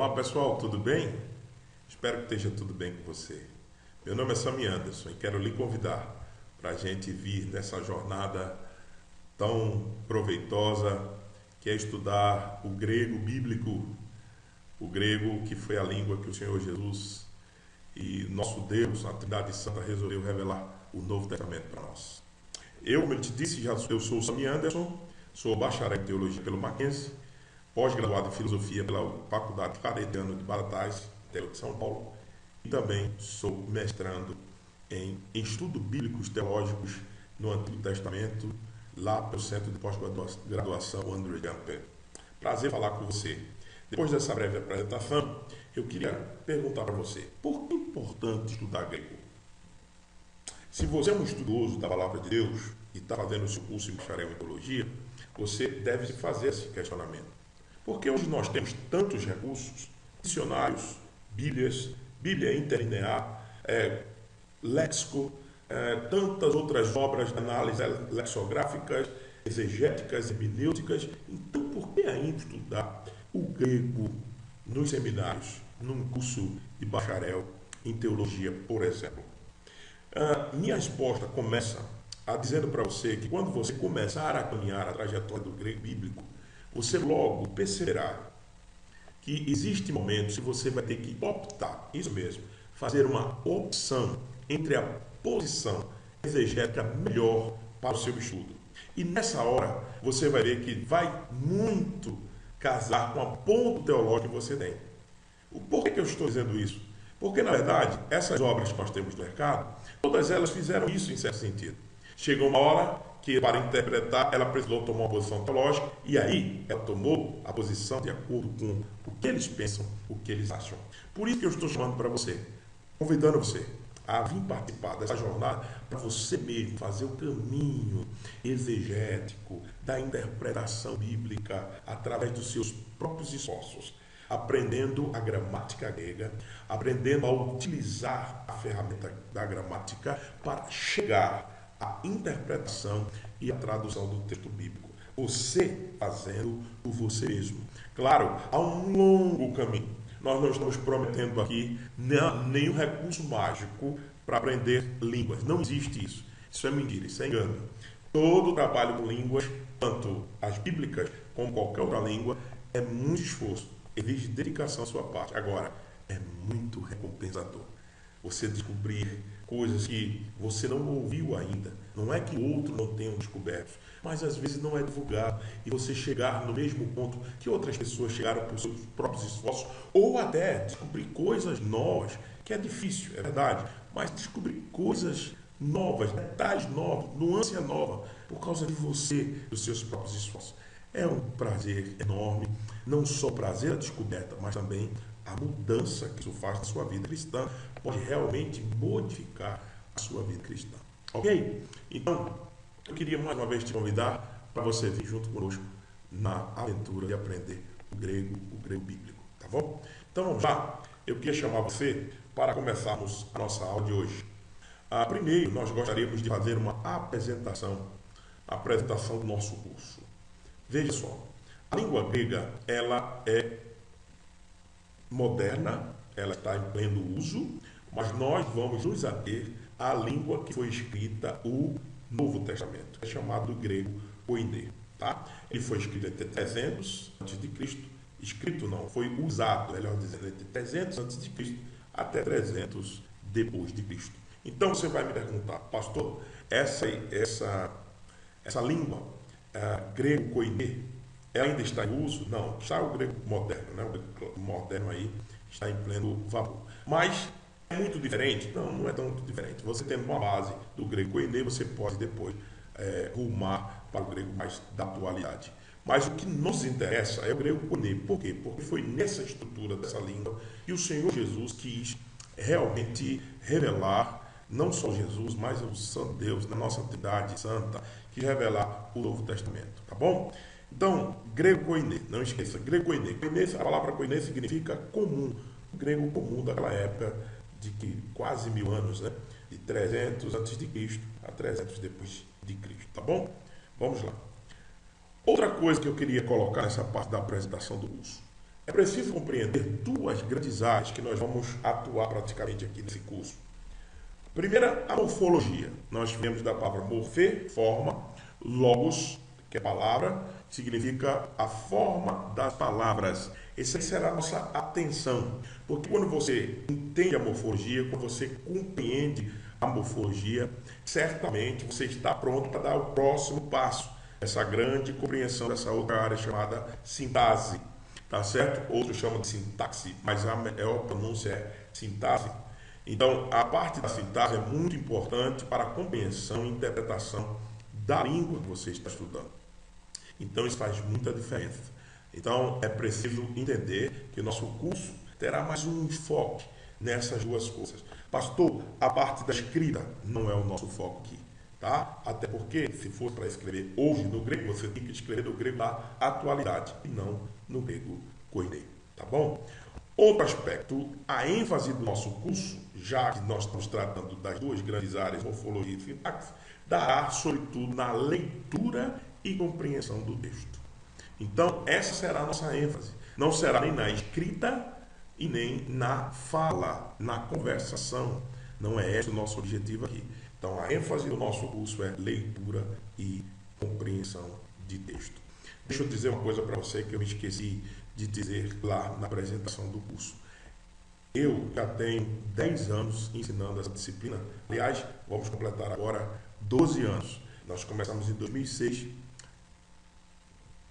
Olá pessoal, tudo bem? Espero que esteja tudo bem com você. Meu nome é Sammy Anderson e quero lhe convidar para a gente vir nessa jornada tão proveitosa que é estudar o grego bíblico, o grego que foi a língua que o Senhor Jesus e nosso Deus, a Trindade Santa, resolveu revelar o Novo Testamento para nós. Eu, como eu te disse, eu sou o Sammy Anderson, sou bacharel em Teologia pelo Mackenzie, pós-graduado em Filosofia pela Faculdade Claretiano de Batatais, interior de São Paulo, e também sou mestrando em Estudos Bíblicos Teológicos no Antigo Testamento, lá pelo Centro de Pós-Graduação Andrew Gamper. Prazer falar com você. Depois dessa breve apresentação, eu queria perguntar para você, por que é importante estudar grego? Se você é um estudioso da Palavra de Deus e está fazendo o seu curso de bacharel em Teologia, você deve fazer esse questionamento. Porque hoje nós temos tantos recursos, dicionários, Bíblia interlinear, léxico, tantas outras obras de análise lexicográficas, exegéticas, hermenêuticas. Então, por que ainda estudar o grego nos seminários, num curso de bacharel em teologia, por exemplo? Minha resposta começa dizendo para você que quando você começar a caminhar a trajetória do grego bíblico, você logo perceberá que existem momentos que você vai ter que optar, isso mesmo, fazer uma opção entre a posição exegética melhor para o seu estudo. E nessa hora, você vai ver que vai muito casar com a ponto teológico que você tem. Por que eu estou dizendo isso? Porque, na verdade, essas obras que nós temos no mercado, todas elas fizeram isso em certo sentido. Chegou uma hora que, para interpretar, ela precisou tomar uma posição teológica, e aí ela tomou a posição de acordo com o que eles pensam, o que eles acham. Por isso que eu estou chamando para você, convidando você a vir participar dessa jornada para você mesmo fazer o caminho exegético da interpretação bíblica através dos seus próprios esforços, aprendendo a gramática grega, aprendendo a utilizar a ferramenta da gramática para chegar à interpretação e à tradução do texto bíblico. Você fazendo por você mesmo. Claro, há um longo caminho. Nós não estamos prometendo aqui nenhum recurso mágico para aprender línguas. Não existe isso. Isso é mentira, isso é engano. Todo trabalho com línguas, tanto as bíblicas como qualquer outra língua, é muito esforço. Exige dedicação à sua parte. Agora, é muito recompensador você descobrir coisas que você não ouviu ainda. Não é que outros não tenham descoberto, mas às vezes não é divulgado. E você chegar no mesmo ponto que outras pessoas chegaram por seus próprios esforços, ou até descobrir coisas novas, que é difícil, é verdade, mas descobrir coisas novas, detalhes novos, nuance nova, por causa de você, dos seus próprios esforços. É um prazer enorme, não só o prazer da descoberta, mas também a mudança que isso faz na sua vida cristã, pode realmente modificar a sua vida cristã. Ok? Então, eu queria mais uma vez te convidar para você vir junto conosco na aventura de aprender o grego bíblico, tá bom? Então vamos lá, eu queria chamar você para começarmos a nossa aula de hoje. Primeiro, nós gostaríamos de fazer uma apresentação do nosso curso. Veja só, a língua grega, ela é moderna, ela está em pleno uso, mas nós vamos nos ater à língua que foi escrita, o Novo Testamento, é chamado grego koiné, tá? Ele foi escrito entre 300 a.C., escrito não, foi usado, melhor dizendo, entre 300 a.C. até 300 depois de Cristo. Então você vai me perguntar, pastor, essa língua grego koiné, ela ainda está em uso? Não, está o grego moderno, né? O grego moderno aí está em pleno vapor. Mas é muito diferente? Não, não é tão muito diferente. Você tendo uma base do grego koiné, você pode depois rumar para o grego mais da atualidade. Mas o que nos interessa é o grego koiné. Por quê? Porque foi nessa estrutura dessa língua que o Senhor Jesus quis realmente revelar, não só Jesus, mas o Santo Deus, na nossa Trindade Santa, que revelar o Novo Testamento, tá bom? Então, grego koiné, não esqueça, grego koiné. A palavra koiné significa comum, o grego comum daquela época de que quase 1000 anos, né? De 300 a.C. a 300 depois de Cristo, tá bom? Vamos lá. Outra coisa que eu queria colocar nessa parte da apresentação do curso. É preciso compreender duas grandes áreas que nós vamos atuar praticamente aqui nesse curso. Primeira, a morfologia. Nós viemos da palavra morfê, forma, logos, que é palavra, significa a forma das palavras. Essa será a nossa atenção, porque quando você entende a morfologia, quando você compreende a morfologia, certamente você está pronto para dar o próximo passo, essa grande compreensão dessa outra área chamada sintaxe, tá certo? Outros chamam de sintaxe, mas a melhor pronúncia é sintaxe. Então, a parte da sintaxe é muito importante para a compreensão e interpretação da língua que você está estudando. Então, isso faz muita diferença. Então, é preciso entender que o nosso curso terá mais um enfoque nessas duas coisas. Pastor, a parte da escrita não é o nosso foco aqui, tá? Até porque, se for para escrever hoje no grego, você tem que escrever no grego da atualidade e não no grego koiné, tá bom? Outro aspecto, a ênfase do nosso curso, já que nós estamos tratando das duas grandes áreas, morfologia e sintaxe, dará sobretudo na leitura e compreensão do texto. Então, essa será a nossa ênfase. Não será nem na escrita e nem na fala, na conversação. Não é esse o nosso objetivo aqui. Então, a ênfase do nosso curso é leitura e compreensão de texto. Deixa eu dizer uma coisa para você que eu me esqueci de dizer lá na apresentação do curso. Eu já tenho 10 anos ensinando essa disciplina. Aliás, vamos completar agora 12 anos. Nós começamos em 2006.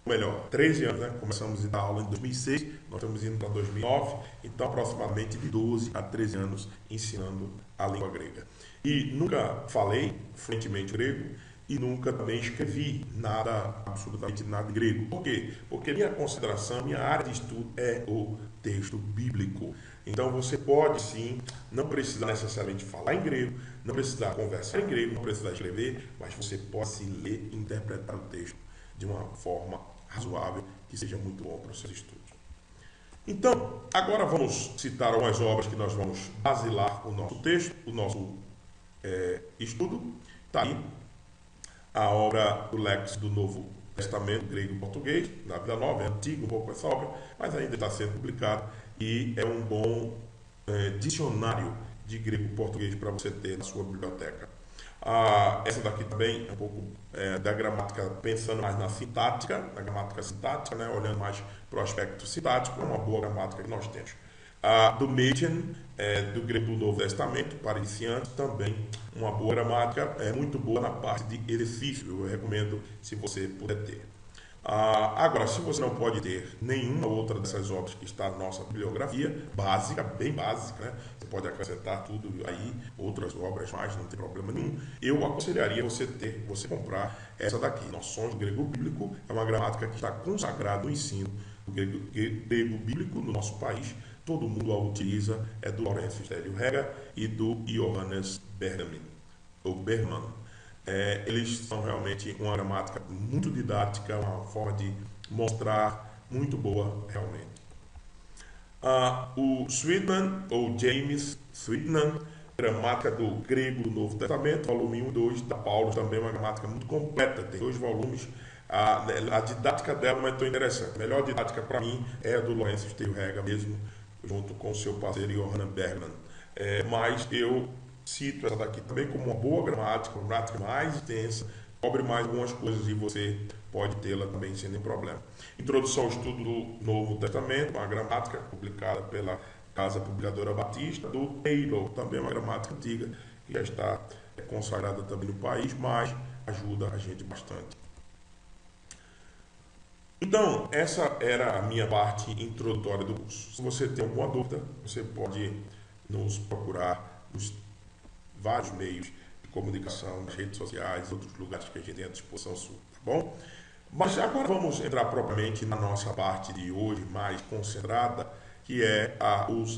Melhor, 13 anos, né? Começamos a dar aula em 2006, nós estamos indo para 2009, então aproximadamente de 12 a 13 anos ensinando a língua grega. E nunca falei fluentemente grego e nunca também escrevi nada, absolutamente nada de grego. Por quê? Porque minha consideração, minha área de estudo é o texto bíblico. Então você pode sim, não precisar necessariamente falar em grego, não precisar conversar em grego, não precisar escrever, mas você pode sim ler e interpretar o texto de uma forma razoável, que seja muito bom para os seus estudos. Então, agora vamos citar algumas obras que nós vamos basilar o nosso texto, o nosso estudo. Está aí a obra do Léxico do Novo Testamento, grego e português, na Vida Nova, é antigo um pouco essa obra, mas ainda está sendo publicado e é um bom dicionário de grego e português para você ter na sua biblioteca. Essa daqui também é um pouco da gramática, pensando mais na sintática, na gramática sintática, né, olhando mais para o aspecto sintático, é uma boa gramática que nós temos. Do Median, do grego do Novo Testamento, para iniciantes, também uma boa gramática, é muito boa na parte de exercício, eu recomendo se você puder ter. Agora, se você não pode ter nenhuma outra dessas obras que está na nossa bibliografia, básica, bem básica, né? Você pode acrescentar tudo aí, outras obras mais, não tem problema nenhum. Eu aconselharia você comprar essa daqui, Noções do Grego Bíblico, é uma gramática que está consagrada no ensino do grego bíblico no nosso país, todo mundo a utiliza, é do Lourenço Stélio Rega e do Johannes Berman. Eles são realmente uma gramática muito didática, uma forma de mostrar muito boa realmente. O Sweetman, ou James Sweetman, gramática do grego do Novo Testamento, volume 1 e 2, da Paulo, também uma gramática muito completa, tem 2 volumes. A didática dela não é tão interessante. A melhor didática para mim é a do Lourenço Stélio Rega mesmo, junto com o seu parceiro Johannes Berman. Mas eu cito essa daqui também como uma boa gramática, uma gramática mais extensa, cobre mais algumas coisas e você pode tê-la também sem nenhum problema. Introdução ao estudo do Novo Testamento, uma gramática publicada pela Casa Publicadora Batista, do Taylor, também uma gramática antiga, que já está consagrada também no país, mas ajuda a gente bastante. Então, essa era a minha parte introdutória do curso. Se você tem alguma dúvida, você pode nos procurar nos vários meios de comunicação, nas redes sociais, outros lugares que a gente tem à disposição sua, tá bom? Mas agora vamos entrar propriamente na nossa parte de hoje, mais concentrada, que é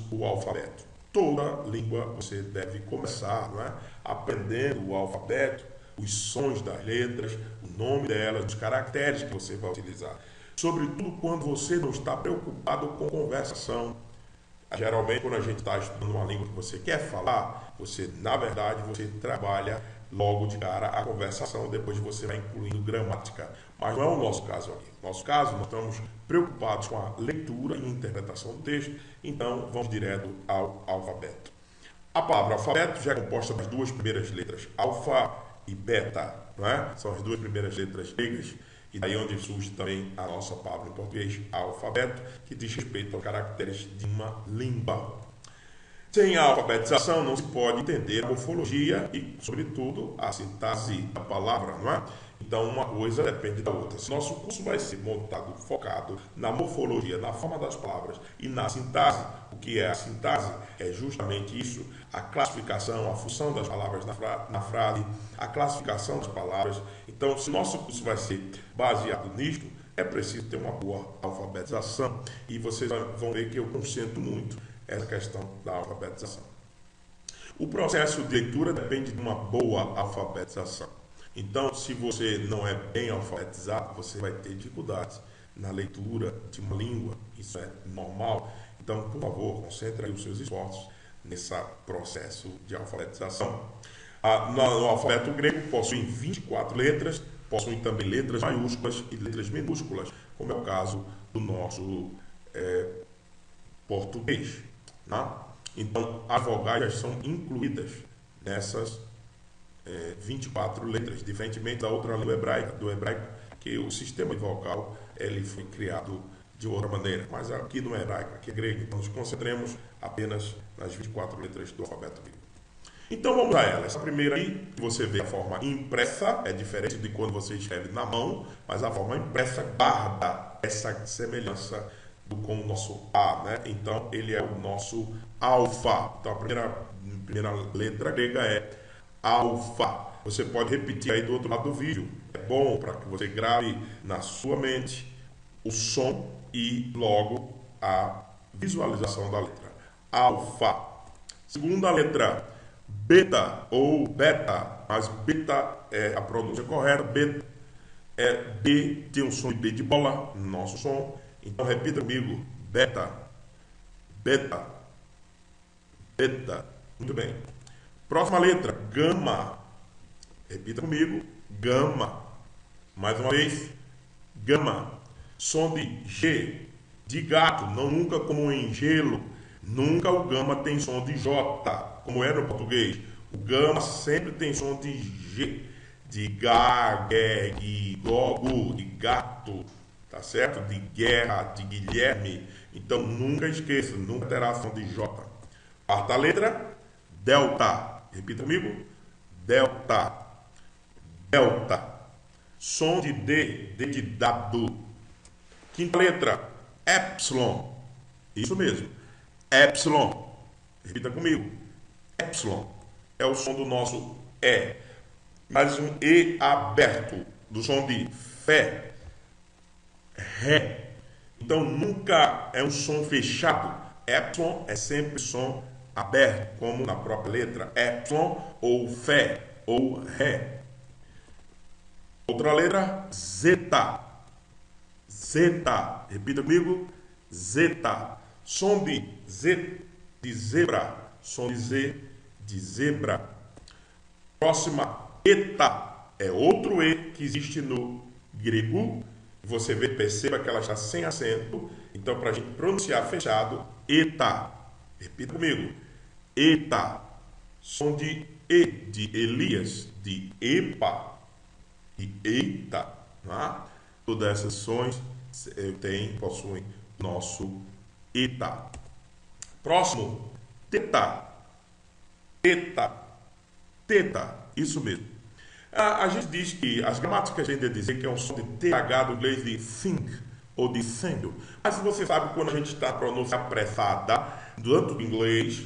o alfabeto. Toda língua você deve começar, não é? Aprendendo o alfabeto, os sons das letras, o nome delas, os caracteres que você vai utilizar. Sobretudo quando você não está preocupado com conversação. Geralmente, quando a gente está estudando uma língua que você quer falar, você, na verdade, você trabalha logo de cara a conversação, depois você vai incluindo gramática. Mas não é o nosso caso aqui. No nosso caso, nós estamos preocupados com a leitura e interpretação do texto, então vamos direto ao alfabeto. A palavra alfabeto já é composta das duas primeiras letras, alfa e beta, não é? São as duas primeiras letras gregas. E daí onde surge também a nossa palavra em português, alfabeto, que diz respeito aos caracteres de uma língua. Sem a alfabetização não se pode entender a morfologia e, sobretudo, a sintaxe da palavra, não é? Então, uma coisa depende da outra. Se nosso curso vai ser montado, focado na morfologia, na forma das palavras e na sintaxe, o que é a sintaxe? É justamente isso, a classificação, a função das palavras na frase, a classificação das palavras. Então, se nosso curso vai ser baseado nisto, é preciso ter uma boa alfabetização. E vocês vão ver que eu concentro muito essa questão da alfabetização. O processo de leitura depende de uma boa alfabetização. Então, se você não é bem alfabetizado, você vai ter dificuldades na leitura de uma língua. Isso é normal. Então, por favor, concentre aí os seus esforços nesse processo de alfabetização. No alfabeto grego possui 24 letras, possui também letras maiúsculas e letras minúsculas, como é o caso do nosso português. Tá? Então, as vogais já são incluídas nessas 24 letras, diferentemente da outra língua hebraica, do hebraico, que o sistema vocal ele foi criado de outra maneira. Mas aqui no hebraico, aqui é grego, então nos concentremos apenas nas 24 letras do alfabeto grego. Então vamos a ela. Essa primeira aí, você vê a forma impressa, é diferente de quando você escreve na mão, mas a forma impressa guarda essa semelhança com o nosso A, né? Então ele é o nosso alfa. Então a primeira letra grega é alfa. Você pode repetir aí do outro lado do vídeo. É bom para que você grave na sua mente o som e logo a visualização da letra. Alfa. Segunda letra, beta ou beta, mas beta é a pronúncia correta. Beta é B, tem um som de B de bola, nosso som. Então repita comigo, beta, beta, beta. Muito bem. Próxima letra, gama. Repita comigo, gama. Mais uma vez, gama. Som de G, de gato, não nunca como em gelo. Nunca o gama tem som de J, como é no português. O gama sempre tem som de G, de gá, gué, gui, gogo, de gato. Tá certo? De guerra, de Guilherme. Então nunca esqueça, nunca terá som de J. Quarta letra, delta. Repita comigo. Delta. Delta. Som de D, D de dado. Quinta letra, epsilon. Isso mesmo. Epsilon. Repita comigo. Epsilon. É o som do nosso E. Mais um E aberto. Do som de fé. Ré. Então nunca é um som fechado. Epsilon é sempre som aberto, como na própria letra. Epsilon ou fé ou ré. Outra letra, zeta. Zeta. Repita comigo. Zeta. Som de Z de zebra. Som de Z de zebra. Próxima, eta. É outro E que existe no grego. Você vê, perceba que ela está sem acento. Então, para a gente pronunciar fechado, eta. Repita comigo. Eta. Som de E, de Elias, de epa, de eita. Tá? Todas essas sons possuem nosso eta. Próximo, teta. Teta. Teta. Isso mesmo. A gente diz que as gramáticas tendem a dizer que é um som de TH do inglês de think ou de sendo. Mas você sabe quando a gente está na pronúncia apressada, tanto do inglês,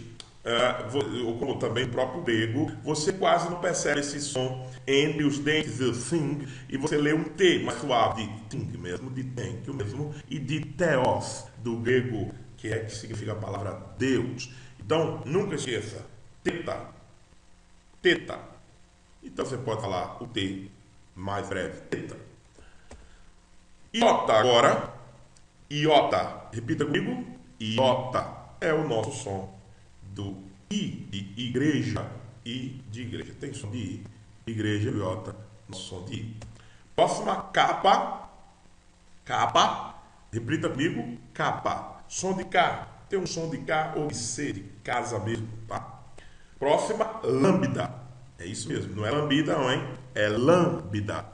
ou como também o próprio grego, você quase não percebe esse som entre os dentes de think e você lê um T mais suave de think mesmo, de thank mesmo, e de theos do grego, que significa a palavra Deus. Então, nunca esqueça, teta, teta. Então você pode falar o T mais breve, teta. Iota agora. Iota. Repita comigo. Iota. é o nosso som do I de igreja, I de igreja. Tem som de I, igreja, iota, nosso som de I. Próxima, capa, capa, repita comigo, capa. Som de K, tem um som de K ou de C, de casa mesmo, tá? Próxima, lambda. É isso mesmo, não é lambida não, hein? É lambda.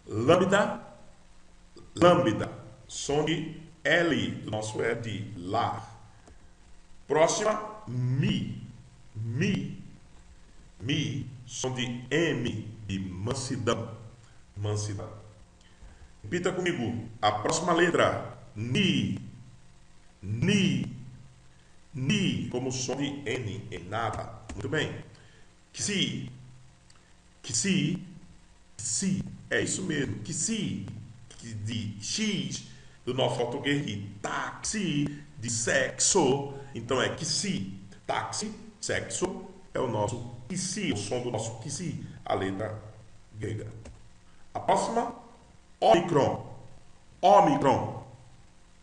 Lambda, lambda. Som de L, do nosso é de lá. Próxima, mi. Mi. Mi. Som de M, de mansidão. Mansidão. Repita comigo. A próxima letra, ni. Ni. Ni, como som de N, em nada. Muito bem. Xi. Xi. Xi. É isso mesmo. Xi. De X, do nosso português de táxi, de sexo. Então é xi. Táxi, sexo, é o nosso xi, o som do nosso xi, a letra grega. A próxima, Ômicron. Ômicron.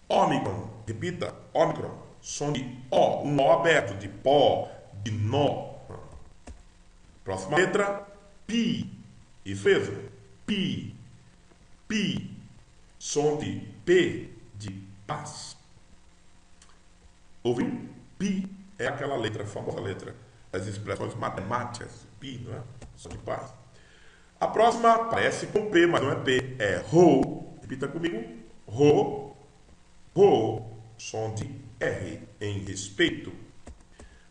Ômicron. Repita, Ômicron. Som de O, um O aberto, de pó, de nó. Próxima letra, Pi. Isso mesmo, Pi. Pi. Som de P, de paz. Ouviu? Pi é aquela letra, a famosa letra das expressões matemáticas. Pi, não é? Som de paz. A próxima parece com P, mas não é P. É Rho. Repita comigo. Rho. Rho. Som de R, em respeito.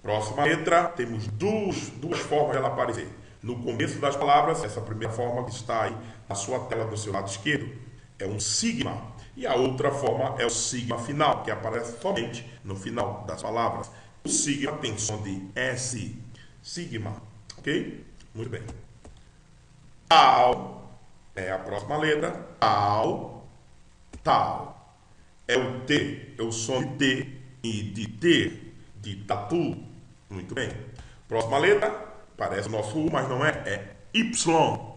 Próxima letra, temos duas formas de ela aparecer. No começo das palavras, essa primeira forma que está aí na sua tela do seu lado esquerdo, é um sigma. E a outra forma é o sigma final, que aparece somente no final das palavras. O sigma tem som de S. Sigma. Ok? Muito bem. Tal é a próxima letra. Tal. Tal. É o T. É o som de T e de T. De tatu. Muito bem. Próxima letra. Parece o nosso U, mas não é. É Y.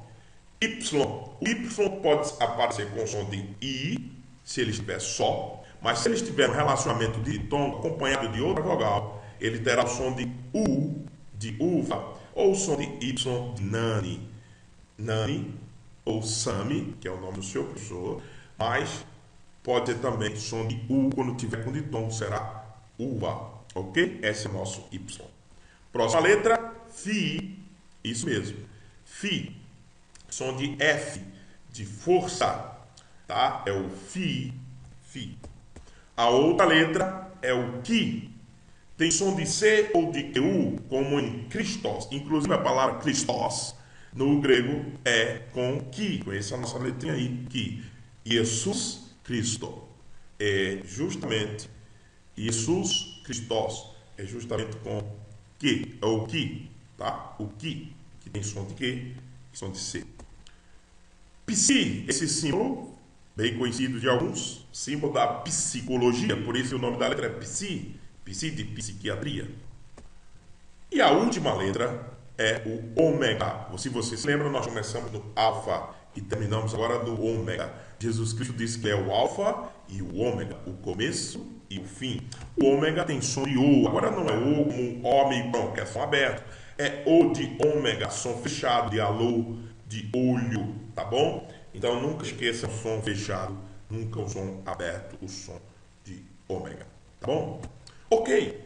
Y. O Y pode aparecer com som de I, se ele estiver só, mas se ele estiver no relacionamento de tom acompanhado de outra vogal, ele terá o som de U, de uva, ou o som de Y, de nani. Nani, ou Sami, que é o nome do seu professor, mas pode ter também som de U quando tiver com ditom, será uva, ok? Esse é o nosso Y. Próxima letra, Fi, isso mesmo, Fi. Som de F, de força, tá? É o Fi, Fi. A outra letra é o Ki. Tem som de C ou de EU, como em Christos. Inclusive a palavra Christos, no grego, é com Ki. Com essa nossa letrinha aí, Ki. Jesus Cristo. É justamente, Jesus Christos. É justamente com Ki. É o Ki, tá? O Ki, que tem som de Q e som de C. Psi, esse símbolo, bem conhecido de alguns, símbolo da psicologia, por isso o nome da letra é Psi, Psi de psiquiatria. E a última letra é o ômega. Se você se lembra, nós começamos no alfa e terminamos agora no ômega. Jesus Cristo disse que é o alfa e o ômega, o começo e o fim. O ômega tem som de O, agora não é O como ômicron, que é som aberto, é O de ômega, som fechado, de alô, de olho, tá bom? Então nunca esqueça o som fechado, nunca o som aberto, o som de ômega, tá bom? Ok,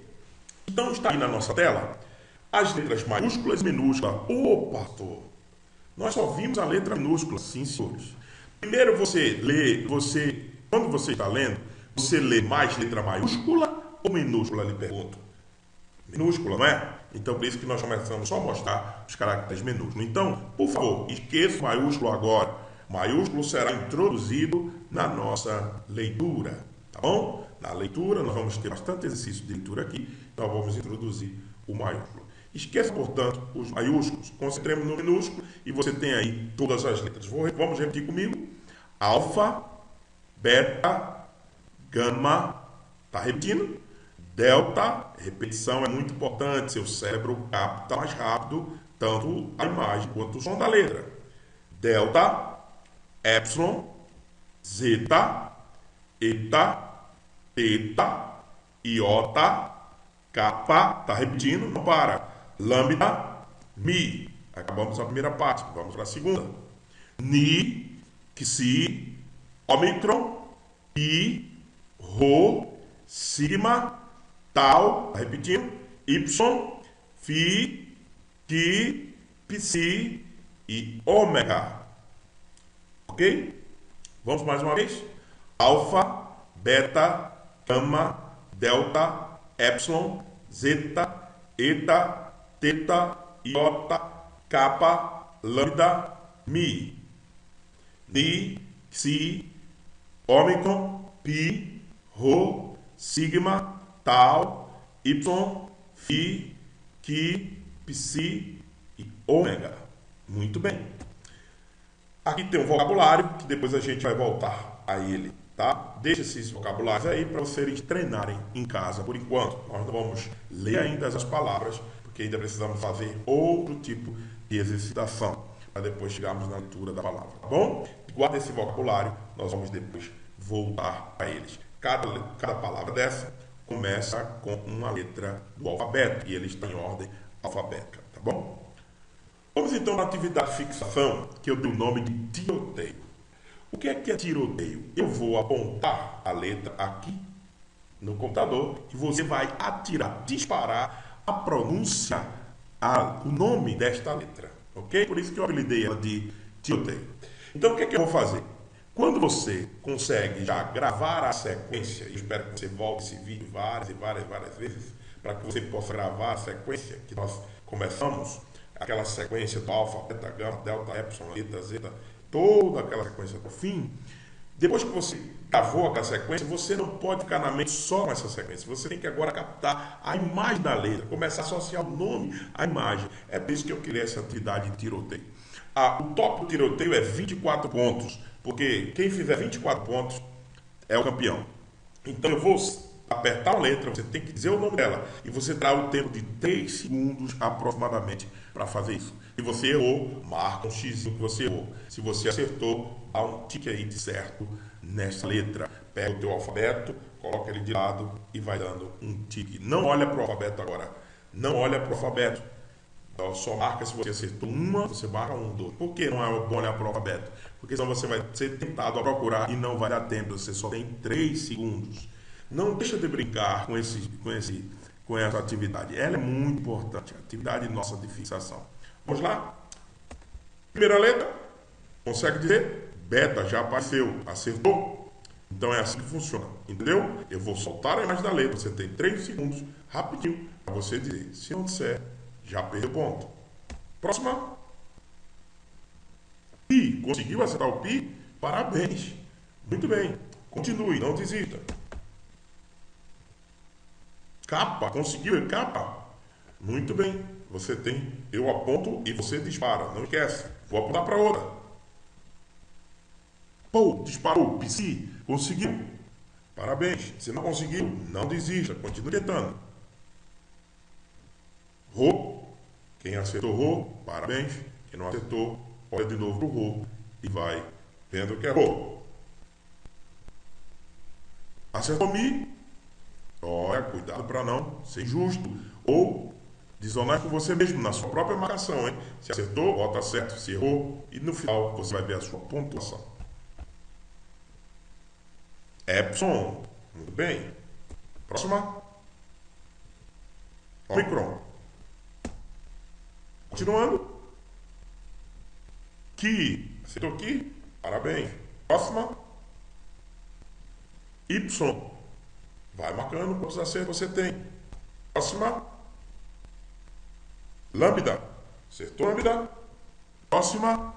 então está aí na nossa tela as letras maiúsculas e minúsculas. Ô pastor, nós só vimos a letra minúscula, sim senhores. Primeiro você lê, quando você está lendo, você lê mais letra maiúscula ou minúscula, lhe pergunto? Minúscula, não é? Então, por isso que nós começamos só a mostrar os caracteres minúsculos. Então, por favor, esqueça o maiúsculo agora. O maiúsculo será introduzido na nossa leitura, tá bom? Na leitura, nós vamos ter bastante exercício de leitura aqui, então vamos introduzir o maiúsculo. Esqueça, portanto, os maiúsculos. Concentremos no minúsculo e você tem aí todas as letras. Vamos repetir comigo. Alfa, beta, gama, tá repetindo? Delta, repetição é muito importante, seu cérebro capta mais rápido tanto a imagem quanto o som da letra. Delta, epsilon, zeta, eta, teta, iota, Kappa, tá repetindo, não para. Lambda, Mi. Acabamos a primeira parte, vamos para a segunda. Ni, Xi, Ômicron, Pi, Rho, Sigma, Tau, tá repetindo, Y, Phi, Chi, Psi e Ômega. Ok? Vamos mais uma vez? Alfa, Beta, Gama, Delta, Epsilon, Zeta, Eta, Teta, Iota, Kappa, Lambda, Mi. Ni, Xi, Ômicron, Pi, Rho, Sigma, Tau, Y, Phi, Chi, Psi e Ômega. Muito bem. Aqui tem um vocabulário que depois a gente vai voltar a ele, tá? Deixa esses vocabulários aí para vocês treinarem em casa por enquanto. Nós não vamos ler ainda as palavras, porque ainda precisamos fazer outro tipo de exercitação para depois chegarmos na leitura da palavra, tá bom? Guarda esse vocabulário, nós vamos depois voltar a eles. Cada palavra dessa começa com uma letra do alfabeto e eles estão em ordem alfabética, tá bom? Vamos então na atividade de fixação, que eu dei o nome de tiroteio. O que é tiroteio? Eu vou apontar a letra aqui no computador e você vai atirar, disparar a pronúncia, o nome desta letra, ok? Por isso que eu apelidei ela de tiroteio. Então o que é que eu vou fazer? Quando você consegue já gravar a sequência, eu espero que você volte esse vídeo várias e várias vezes, para que você possa gravar a sequência que nós começamos, aquela sequência do alfa, beta, gama, delta, epsilon, eta, zeta, toda aquela sequência do fim. Depois que você gravou aquela sequência, você não pode ficar na mente só com essa sequência. Você tem que agora captar a imagem da letra, começar a associar o nome à imagem. É por isso que eu criei essa atividade de tiroteio. O top do tiroteio é 24 pontos, porque quem fizer 24 pontos é o campeão. Então eu vou apertar a letra, você tem que dizer o nome dela, e você terá o tempo de 3 segundos aproximadamente para fazer isso. Se você errou, marca um X que você errou. Se você acertou, dá um tique aí de certo nessa letra. Pega o teu alfabeto, coloca ele de lado e vai dando um tique. Não olha para o alfabeto agora. Não olha para o alfabeto. Então, só marca se você acertou uma, você marca um, dois. Por que não é bom olhar para o alfabeto? Porque senão você vai ser tentado a procurar e não vai dar tempo. Você só tem 3 segundos. Não deixa de brincar com essa atividade. Ela é muito importante. A atividade nossa de fixação. Vamos lá? Primeira letra. Consegue dizer? Beta, já apareceu. Acertou? Então é assim que funciona. Entendeu? Eu vou soltar a imagem da letra. Você tem 3 segundos, rapidinho, para você dizer. Se não disser, já perdeu ponto. Próxima. Pi. Conseguiu acertar o pi? Parabéns. Muito bem. Continue, não desista. Capa. Conseguiu? Capa. Muito bem. Você tem. Eu aponto e você dispara. Não esquece. Vou apontar para outra. Pô, disparou. Psi. Conseguiu. Parabéns. Se não conseguiu, não desista. Continue tentando. Rô. Quem acertou Rô, parabéns. Quem não acertou, olha de novo pro Rô e vai vendo que é Rô. Acertou Mi? Olha, cuidado para não ser injusto ou desonesto com você mesmo na sua própria marcação, hein? Se acertou, bota certo. Se errou, e no final você vai ver a sua pontuação. Epsilon. Muito bem. Próxima. Ômicron. Continuando. Qui. Acertou aqui? Parabéns. Próxima. Y. Vai marcando quantos acertos você tem. Próxima. Lambda. Acertou lambda. Próxima.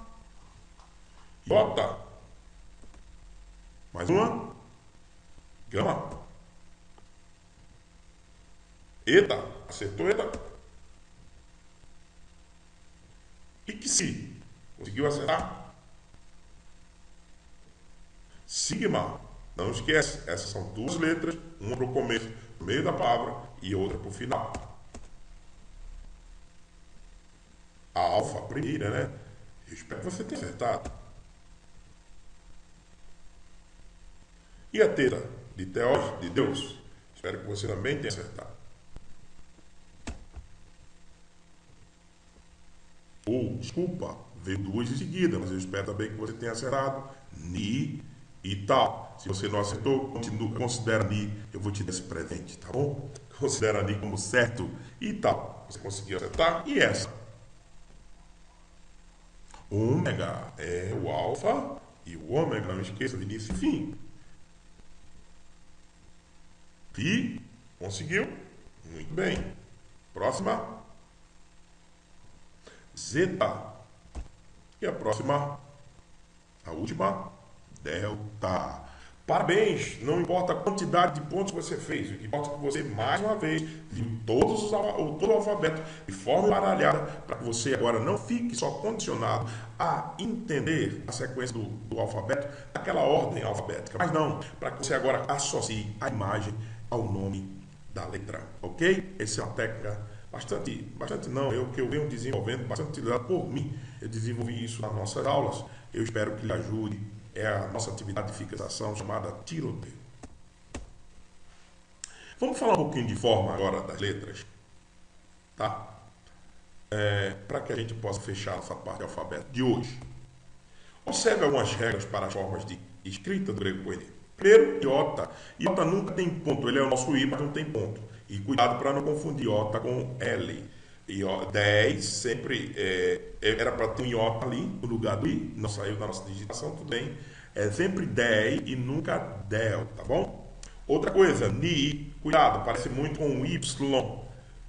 Iota. Mais uma. Gama. Eta. Acertou eta. Psi. Conseguiu acertar? Sigma. Não esquece, essas são 2 letras, uma para o começo, no meio da palavra e outra para o final. A alfa, a primeira, né? Eu espero que você tenha acertado. E a teta, de Teós, de Deus. Espero que você também tenha acertado. desculpa, veio duas em seguida, mas eu espero também que você tenha acertado. Ni e tal. Se você não acertou, considera Ni, eu vou te dar esse presente, tá bom? Considera Ni como certo e tal. Você conseguiu acertar? E essa? Ômega é o alfa e o ômega, não esqueça de início e fim. Pi, conseguiu? Muito bem. Próxima. Zeta. E a próxima, a última, delta. Parabéns! Não importa a quantidade de pontos que você fez, o que importa é que você, mais uma vez, viu todo o alfabeto de forma embaralhada, para que você agora não fique só condicionado a entender a sequência do alfabeto, aquela ordem alfabética, mas não, para que você agora associe a imagem ao nome da letra, ok? Essa é uma técnica bastante não, que eu venho desenvolvendo, bastante utilizada por mim. Eu desenvolvi isso nas nossas aulas. Eu espero que lhe ajude. É a nossa atividade de fixação chamada tiroteio. Vamos falar um pouquinho de forma agora das letras, tá? Para que a gente possa fechar essa parte do alfabeto de hoje. Observe algumas regras para as formas de escrita do grego koiné. Primeiro, iota. Iota nunca tem ponto. Ele é o nosso I, mas não tem ponto. E cuidado para não confundir iota com L. 10 sempre era para ter um iota ali no lugar do I. Não saiu da nossa digitação, tudo bem. É sempre 10 e nunca del, tá bom? Outra coisa, ni, cuidado, parece muito com um Y.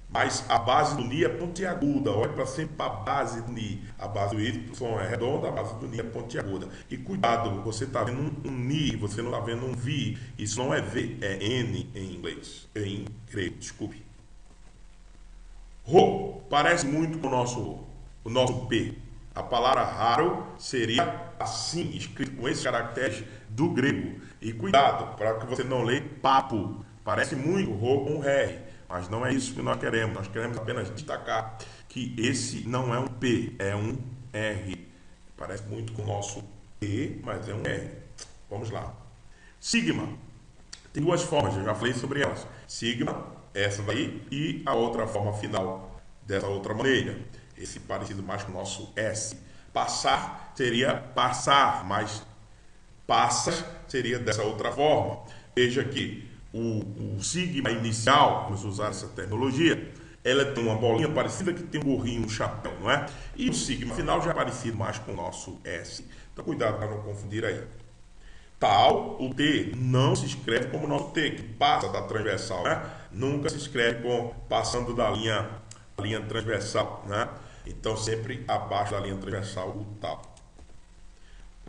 Mas a base do Ni é pontiaguda. Olhe para sempre para a base do Ni. A base do Y é redonda, a base do Ni é pontiaguda. E cuidado, você está vendo um Ni, você não está vendo um Vi. Isso não é V, é N em inglês. Em grego, desculpe. Ro parece muito com o nosso P. A palavra raro seria assim, escrito com esses caracteres do grego. E cuidado, para que você não leia papo. Parece muito ro com R. Mas não é isso que nós queremos. Nós queremos apenas destacar que esse não é um P, é um R. Parece muito com o nosso E, mas é um R. Vamos lá. Sigma. Tem duas formas, eu já falei sobre elas. Sigma, essa daí, e a outra forma final dessa outra maneira. Esse parecido mais com o nosso S. Passar seria passar, mas passas seria dessa outra forma. Veja que o sigma inicial, vamos usar essa terminologia, ela tem uma bolinha parecida que tem um gorrinho, um chapéu, não é? E o sigma final já é parecido mais com o nosso S. Então cuidado para não confundir aí. Tal, o T não se escreve como o nosso T, que passa da transversal, né? Nunca se escreve passando da linha transversal, né? Então sempre abaixo da linha transversal o tal.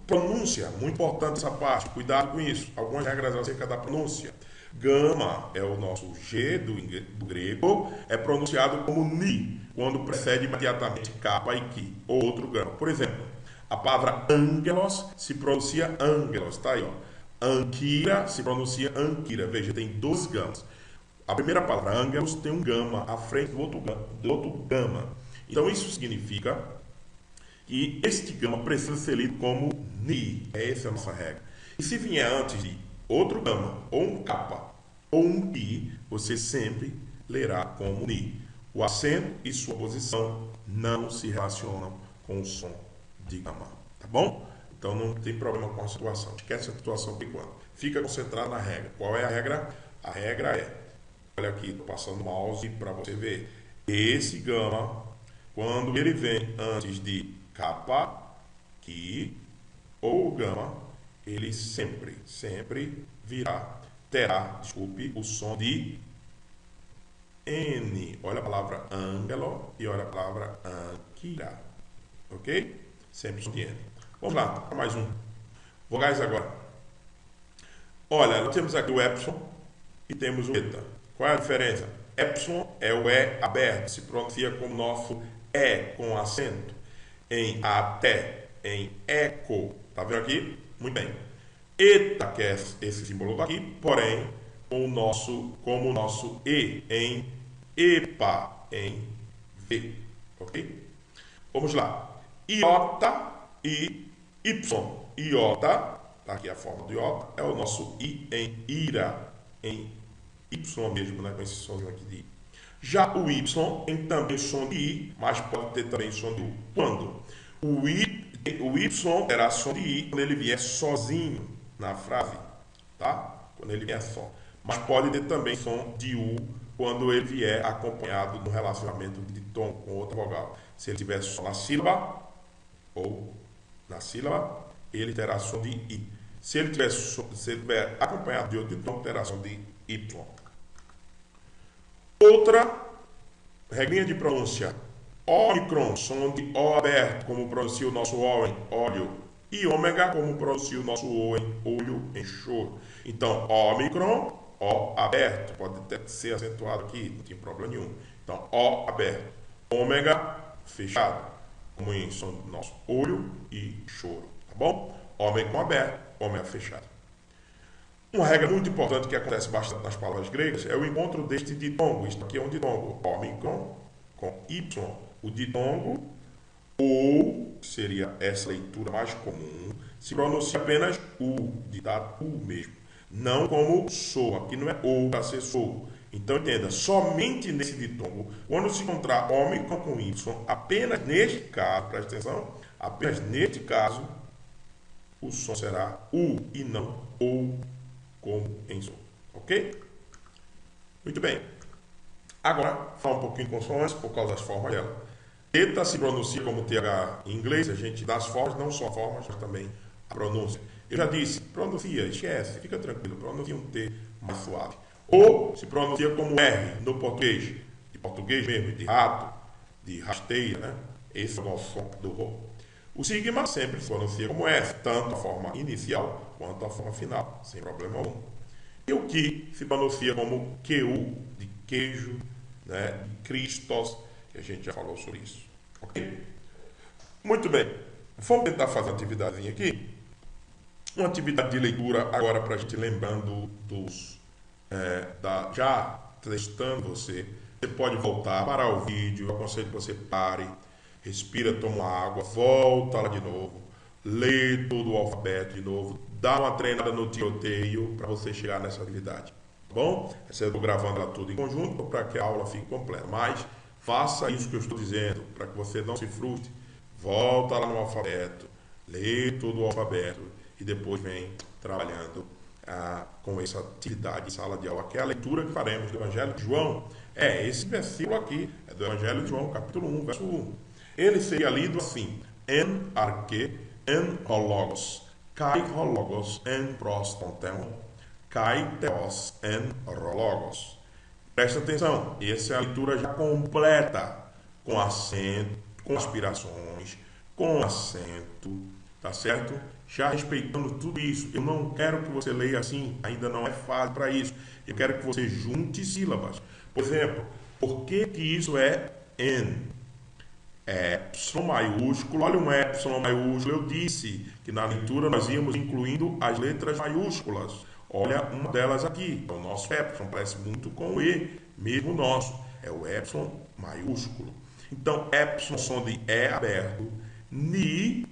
Pronúncia, muito importante essa parte, cuidado com isso. Algumas regras acerca da pronúncia. Gama é o nosso G do grego, é pronunciado como ni, quando precede imediatamente kappa e ki, ou outro gama. Por exemplo, a palavra angelos se pronuncia angelos, tá aí, ó. Anquira se pronuncia anquira, veja, tem dois gamas. A primeira palavra, angelos, tem um gama à frente do outro gama. Então isso significa que este gama precisa ser lido como ni, essa é a nossa regra. E se vier antes de outro gama, ou um kappa, ou um i, você sempre lerá como ni. O acento e sua posição não se relacionam com o som de gama, tá bom? Então não tem problema com a situação. Esquece a situação por enquanto. Fica concentrado na regra. Qual é a regra? A regra é, olha aqui, estou passando o mouse para você ver. Esse gama, quando ele vem antes de kappa, ki ou gama, ele sempre terá o som de N. Olha a palavra angelo e olha a palavra anquira. Ok? Sempre som de N. Vamos lá, mais um. Vogais agora. Olha, nós temos aqui o epsilon e temos o eta. Qual é a diferença? Epsilon é o E aberto, se pronuncia como nosso E com acento. Em até, em eco. Tá vendo aqui? Muito bem. Eta, que é esse símbolo daqui, porém, como o nosso E em EPA, em V. Ok? Vamos lá. Iota e Y. Iota, tá aqui a forma do iota, é o nosso I em ira, em Y mesmo, né? Com esse somzinho aqui de I. Já o Y tem também som de I, mas pode ter também som de U. Quando? O Y terá som de I quando ele vier sozinho na frase, tá? Quando ele vier só. Mas pode ter também som de U quando ele vier acompanhado de um relacionamento de tom com outra vogal. Se ele tiver só na sílaba ou na sílaba, ele terá som de I. Se ele tiver acompanhado de outro tom, terá som de Y. Outra regrinha de pronúncia. Ômicron, som de O aberto, como pronuncia o nosso O em óleo. E ômega, como pronuncia o nosso O em olho, em choro. Então, ômicron, O aberto. Pode até ser acentuado aqui, não tem problema nenhum. Então, O aberto. Ômega, fechado, como em som do nosso olho e choro. Tá bom? Ômicron aberto, ômega fechado. Uma regra muito importante que acontece bastante nas palavras gregas é o encontro deste ditongo. Isto aqui é um ditongo. Ômicron com Y. O ditongo, ou, seria essa leitura mais comum, se pronuncia apenas U, ditado U mesmo. Não como sou. Aqui não é ou para ser sou. Então entenda, somente nesse ditongo, quando se encontrar ômicron com Y, apenas neste caso, presta atenção, apenas neste caso, o som será U e não ou como em som. Ok? Muito bem. Agora, falar um pouquinho de consoantes por causa das formas dela. Theta se pronuncia como TH em inglês, a gente dá as formas, não só formas, mas também a pronúncia. Eu já disse, pronuncia, esquece, fica tranquilo, pronuncia um T mais suave. Ou se pronuncia como R no português, de português mesmo, de rato, de rasteira, né? Esse é o nosso som do Rô. O sigma sempre se pronuncia como S, tanto a forma inicial quanto a forma final, sem problema algum. E o Ki se pronuncia como QU, de queijo, né? De Christos, que a gente já falou sobre isso. Ok? Muito bem. Vamos tentar fazer uma atividadezinha aqui. Uma atividade de leitura agora para a gente lembrando dos... já testando você. Você pode voltar, parar o vídeo, eu aconselho que você pare, respira, toma água, volta lá de novo, lê todo o alfabeto de novo, dá uma treinada no tiroteio para você chegar nessa atividade. Tá bom? Eu estou gravando ela tudo em conjunto para que a aula fique completa. Mas faça isso que eu estou dizendo, para que você não se frustre. Volta lá no alfabeto, lê todo o alfabeto e depois vem trabalhando com essa atividade, sala de aula, que é a leitura que faremos do Evangelho de João. Esse versículo aqui é do Evangelho de João, capítulo 1, verso 1. Ele seria lido assim: en arche, en hologos, kai hologos, en prostonteon, kai theos, en rologos. Presta atenção, essa é a leitura já completa, com acento, com aspirações, com acento, tá certo? Já respeitando tudo isso. Eu não quero que você leia assim, ainda não é fácil para isso. Eu quero que você junte sílabas. Por exemplo, por que isso é N? Epsilon maiúsculo, olha um epsilon maiúsculo. Eu disse que na leitura nós íamos incluindo as letras maiúsculas. Olha uma delas aqui, é o nosso epsilon, parece muito com o E, mesmo nosso. É o epsilon maiúsculo. Então, epsilon, som de E aberto, ni,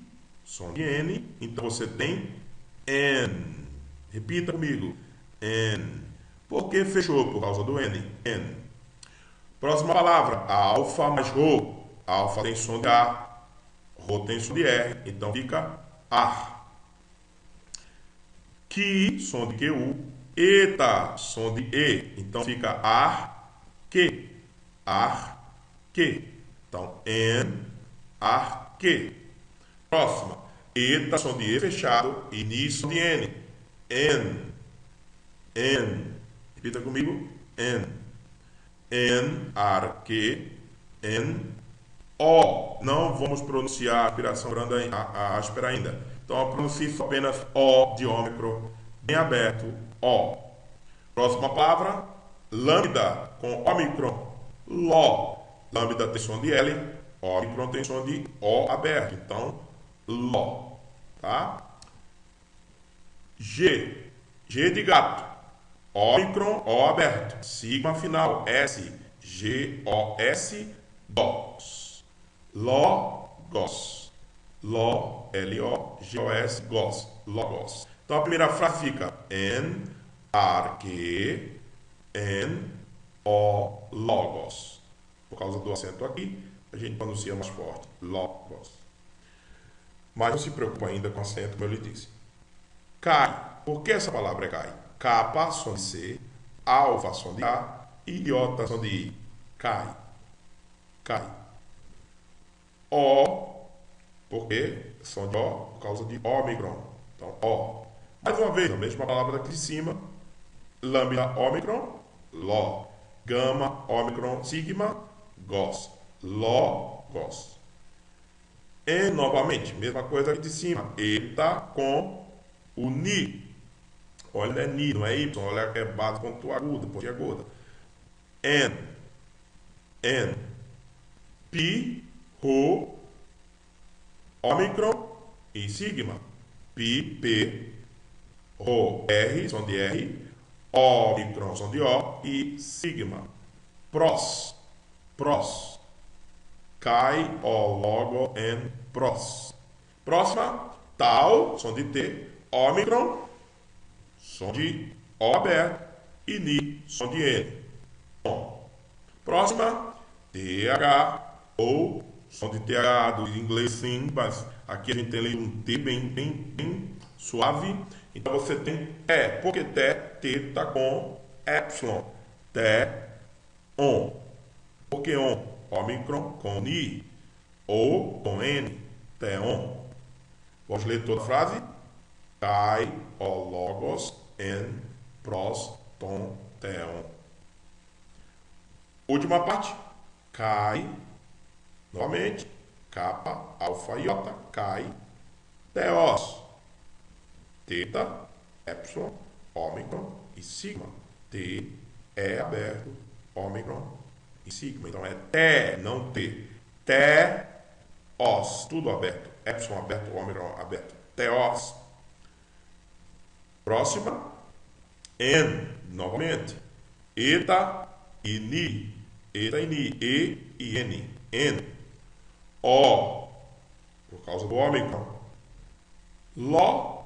som de N, então você tem N. Repita comigo, N. Por que fechou? Por causa do N. N. Próxima palavra, alfa mais Rho. Alfa tem som de A, Rho tem som de R, então fica ar. Ki, som de QU. Eta, som de E, então fica ar, que. Ar, que. Então, N, ar, que. Próxima, eta, som de E fechado, e ni, som de N. N, N. Repita comigo, N. N, ar, que, N, O. Não vamos pronunciar a aspiração grande, a áspera ainda. Então, eu pronuncio apenas O de ômicron, bem aberto, O. Próxima palavra, lambda, com ômicron, Ló. Lambda tem som de L, ômicron tem som de O aberto. Então, Ló. Tá? G. G de gato. Ômicron, O aberto. Sigma final, S. G-O-S, GOS. Logos. Ló, L-O-G-O-S, gos. Logos. Então a primeira frase fica en, arque, en, O logos. Por causa do acento aqui, a gente pronuncia mais forte. Logos. Mas não se preocupa ainda com acento, como eu lhe disse. Cai. Por que essa palavra é cai? Capa, som de C. Alfa, som de A. E iota, som de I. Cai. Cai. O. Por quê? Som de O por causa de ômicron. Então, O. Mais uma vez, a mesma palavra daqui de cima. Lambda, ômicron. Ló. Gama, ômicron, sigma. Gos. Logos. E novamente, mesma coisa aqui de cima. Eta com o ni. Olha, é ni, não é y. Olha que é base pontuaguda, pontiaguda. N. Pi, rho, ômicron e sigma. Pi, P, rho, R, som de R, ômicron, som de O e sigma. Pros. Cai, O, logo, N, pros. Próxima, tau, som de T, ômicron, som de O aberto e ni, som de N. Bom. Próxima, TH, ou som de TH do inglês sim, mas aqui a gente tem ali um T bem suave. Então você tem T, porque T está com epsilon. T, on. Porque on, ômicron com ni, ou com N, T, on. Vamos ler toda a frase? Kai, o logos, N, pros, ton, teon. Última parte. Cai, novamente, capa, alfa, iota, cai, teos, teta, epsilon, ômicron e sigma. T é aberto, ômicron e sigma. Então é T, não T. Teos, tudo aberto. Epsilon aberto, ômicron aberto. Teos. Próxima. N, novamente. Eta e ni. Eta e ni. E e N. N. O, por causa do ômicron. Ló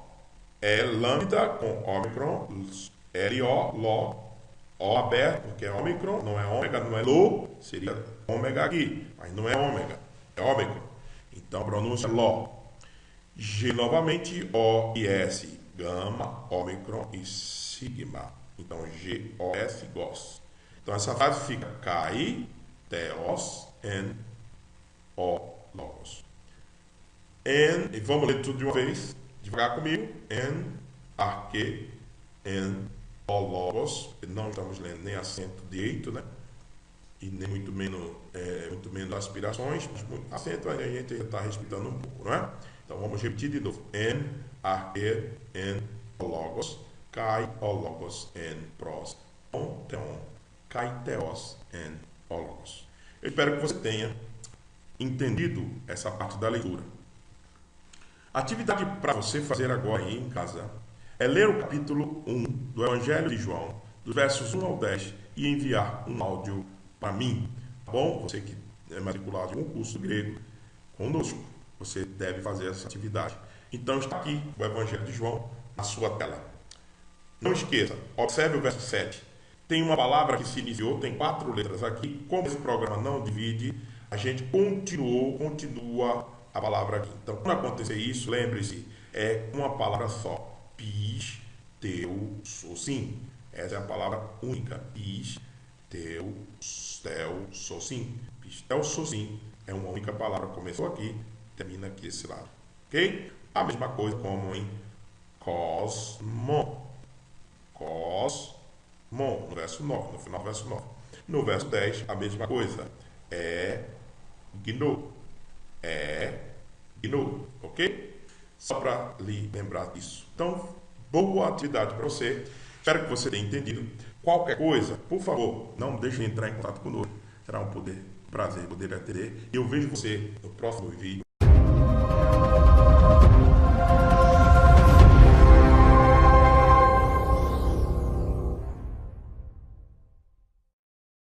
é lambda com ômicron. L-O, Ló. O aberto, porque é ômicron, não é ômega, não é Ló. Seria ômega aqui, mas não é ômega. É ômicron. Então, pronúncia Ló. G, novamente. O e S. Gama, ômicron e sigma. Então, G, O, S, gos. Então, essa frase fica Kai, Teos, N, O, logos. N, e vamos ler tudo de uma vez, devagar comigo. N, arque, N, O, logos. Não estamos lendo nem acento direito, né? E nem muito menos aspirações. Acento a gente está respeitando um pouco, não é? Então, vamos repetir de novo. N, arque, N, O, logos. Kai, O, logos, N, pros, on, teon. Kai, teos, N, O, logos. Eu espero que você tenha entendido essa parte da leitura. A atividade para você fazer agora aí em casa é ler o capítulo 1 do Evangelho de João, dos versos 1 ao 10, e enviar um áudio para mim. Tá bom? Você que é matriculado em um curso grego conosco, você deve fazer essa atividade. Então está aqui o Evangelho de João na sua tela. Não esqueça, observe o verso 7. Tem uma palavra que se iniciou, tem 4 letras aqui. Como esse programa não divide, a gente continua a palavra aqui. Então, quando acontecer isso, lembre-se, é uma palavra só. Pis, teu, sosim. Essa é a palavra única. Pis, teu, sosim. Pis, teu, sosim. É uma única palavra. Começou aqui, termina aqui desse lado. Ok? A mesma coisa como em cosmo. Cosmo, no verso 9, no final do verso 9. No verso 10, a mesma coisa. Gnu, ok? Só para lhe lembrar disso. Então, boa atividade para você. Espero que você tenha entendido. Qualquer coisa, por favor, não deixe de entrar em contato conosco. Será um prazer poder atender. E eu vejo você no próximo vídeo.